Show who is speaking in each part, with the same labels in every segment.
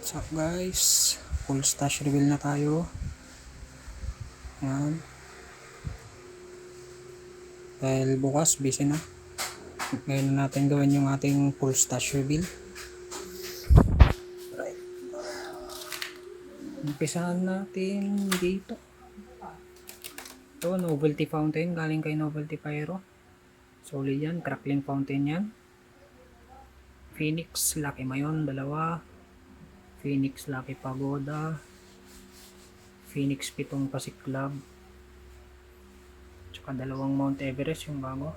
Speaker 1: What's up guys? Full stash reveal na tayo. Yan. Dahil bukas busy na. Ngayon na natin gawin yung ating full stash reveal. Right. Umpisahan natin dito. Ito, novelty fountain. Galing kay Novelty Pyro. Solid yan. Crackling fountain yan. Phoenix Lucky Mayon, dalawa. Phoenix Lucky Pagoda. Phoenix Pitong Pasig Club. Tsaka dalawang Mount Everest yung bago.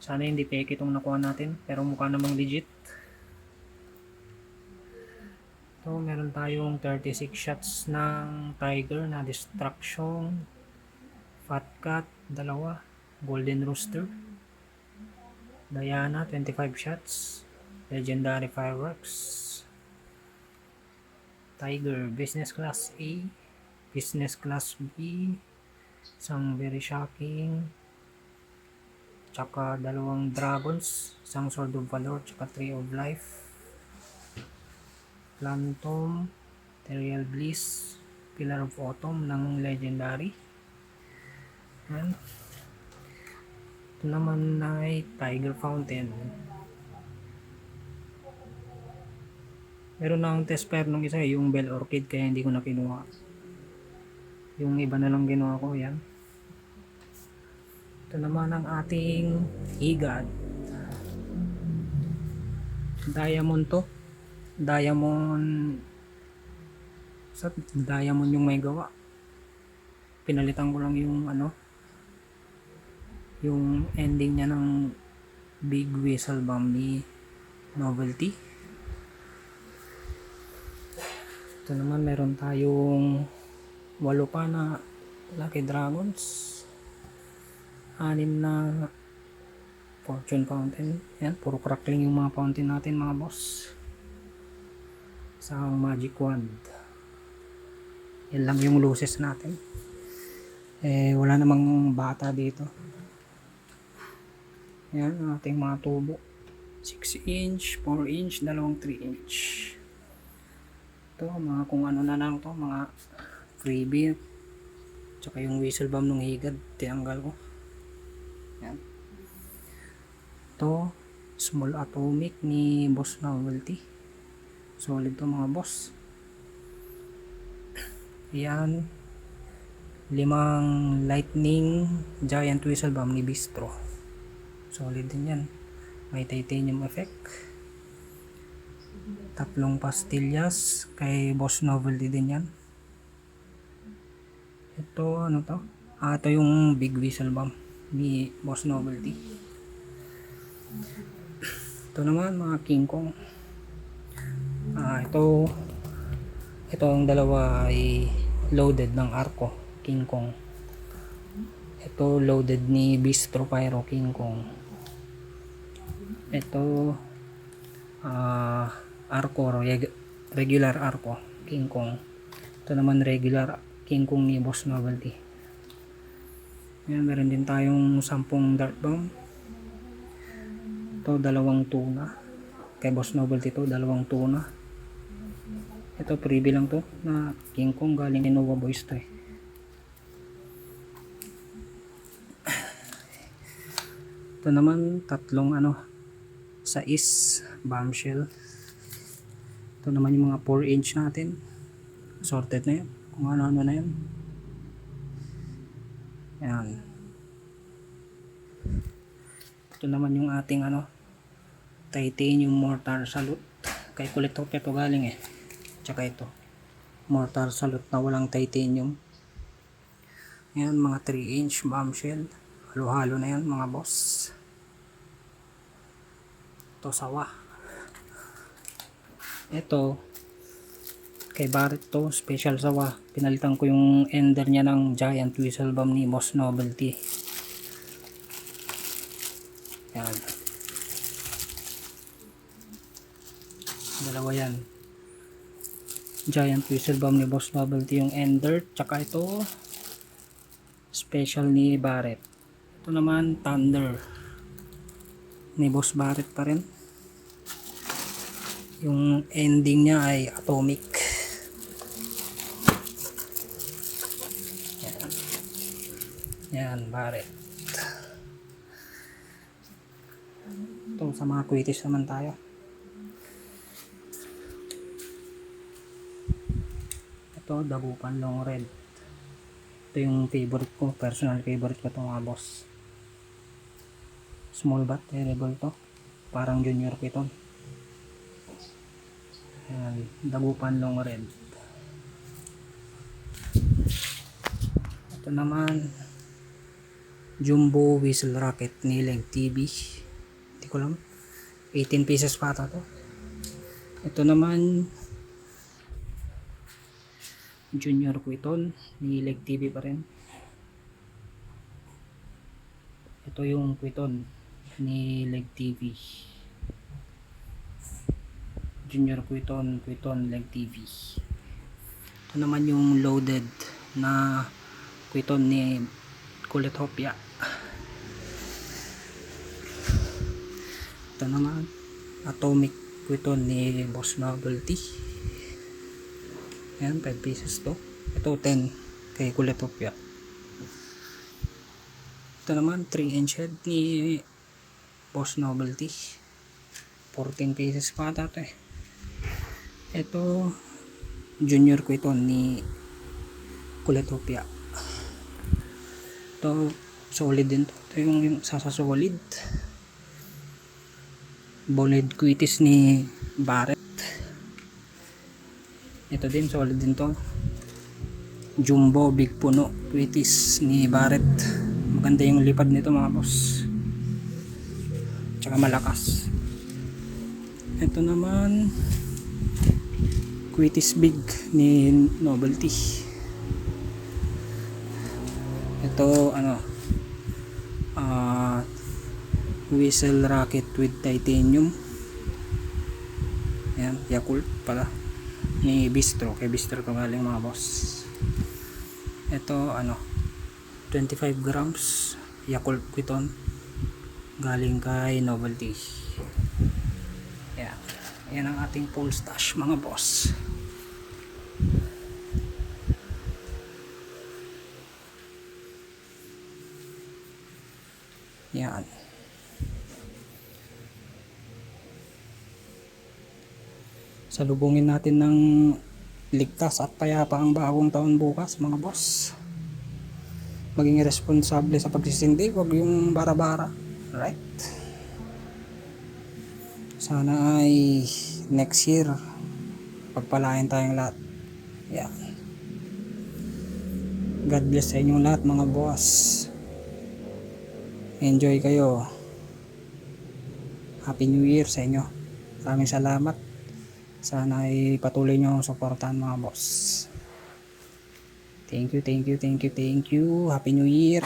Speaker 1: Sana hindi fake itong nakuha natin, pero mukha namang legit. So meron tayong 36 shots ng Tiger na Distraction, Fat Cat, dalawa, Golden Rooster, Diana 25 shots, Legendary Fireworks, Tiger Business Class A, Business Class B, isang Very Shocking, tsaka dalawang Dragons, isang Sword of Valor, tsaka Tree of Life, Phantom, Ethereal Bliss, Pillar of Autumn ng Legendary. Yan. Ito naman ay Tiger Fountain. Meron na akong test pair nung isa, yung Bell Orchid, kaya hindi ko na kinuha. Yung iba na lang ginawa ko, yan. Ito naman ang ating higad. Diamond to. Diamond yung may gawa. Pinalitan ko lang yung yung ending niya ng Big Whistle Bomb ni Novelty. Ito naman meron tayong 8 pa na Lucky Dragons, 6 na Fortune Fountain. Yan, puro crackling yung mga fountain natin mga boss. Isang Magic Wand. Yan lang yung loses natin. Wala namang bata dito. Yan ang ating mga tubo. 6 inch, 4 inch, dalawang 3 inch. Ito, mga kung ano na lang to, mga freebie. Tsaka yung whistle bomb ng higad, tinanggal ko. Yan. Ito, small atomic ni Boss Novelty. Solid to mga boss. Yan. 5 lightning giant whistle bomb ni Bistro. Solid din yan. May titanium effect. 3 pastillas kay Boss Novelty din yan. Ito ano to? Ito yung big whistle bomb ni Boss Novelty. Ito naman mga King Kong. Ito ang dalawa ay loaded ng Arco King Kong. Ito loaded ni Bistro Pyro King Kong. Ito Arco, regular Arco King Kong. Ito naman regular King Kong ni Boss Novelty. Ayan, meron din tayong 10 dart bomb. Ito dalawang tuna kay Boss Novelty. Ito dalawang tuna. Ito freebie lang to na King Kong, galing Innova Boys to. Ito naman tatlong sais bombshell. Ito naman yung mga 4 inch natin, sorted na yan, kung ano na yan. Yan. Ito naman yung ating titanium mortar salute kay Collector Peto galing tsaka ito mortar salute na walang titanium. Yan, mga 3 inch bombshell, halo-halo na yan mga boss. Ito sawa. Ito kay Barrett to, special sawa. Pinalitan ko yung ender niya ng giant whistle bomb ni Boss Novelty. Yan, dalawa yan, giant whistle bomb ni Boss Novelty yung ender, tsaka ito special ni Barrett. Ito naman thunder ni Boss Barrett pa rin. Yung ending niya ay atomic. Yan, Barrett. Ito sa mga quitis naman tayo. Ito, Dagupan Long Red. Ito yung favorite ko, personal favorite ko ito mga boss. Small bat, terrible to. Parang junior piton. Yan, Dagupan Long Red. Ito naman, Jumbo Whistle Rocket Nileg TV. Hindi ko alam. 18 pieces pa ata to. Ito naman, Junior Quiton, Nileg TV pa rin. Ito yung Quiton, Nileg TV. Junior Quiton, Leg TV. Ito naman yung loaded na Quiton ni Kuletopia. Ito naman, Atomic Quiton ni Boss Novelty. Ayan, 5 pieces to. Ito 10 kay Kuletopia. Ito naman 3-inch head ni Boss Novelty. 14 pieces pa ata ito eh. Ito Junior Quiton ni Kuletopia. Ito solid din to. Ito yung sasasolid. Boled quitis ni Barrett. Ito din solid din to. Jumbo Big Puno quitis ni Barrett. Maganda yung lipad nito mga boss. Tsaka malakas. Ito naman quitis Big ni Novelty. Ito ano, Whistle Rocket with Titanium. Ayan, Yakult pala ni Bistro. Kay Bistro to galing mga boss. Ito ano, 25 grams Yakult Quiton galing kay Novelty. Ayan, ayan ang ating full stash mga boss. Yan. Salubungin natin ng ligtas at payapa ang bagong taon bukas mga boss. Maging responsable sa pagsisindi, huwag yung bara-bara. Right? Sana ay next year pagpalain tayong lahat. Yan. God bless sa inyong lahat mga boss. Enjoy kayo. Happy New Year sa inyo. Maraming salamat. Sana ay patuloy nyo suportahan mga boss. Thank you. Happy New Year.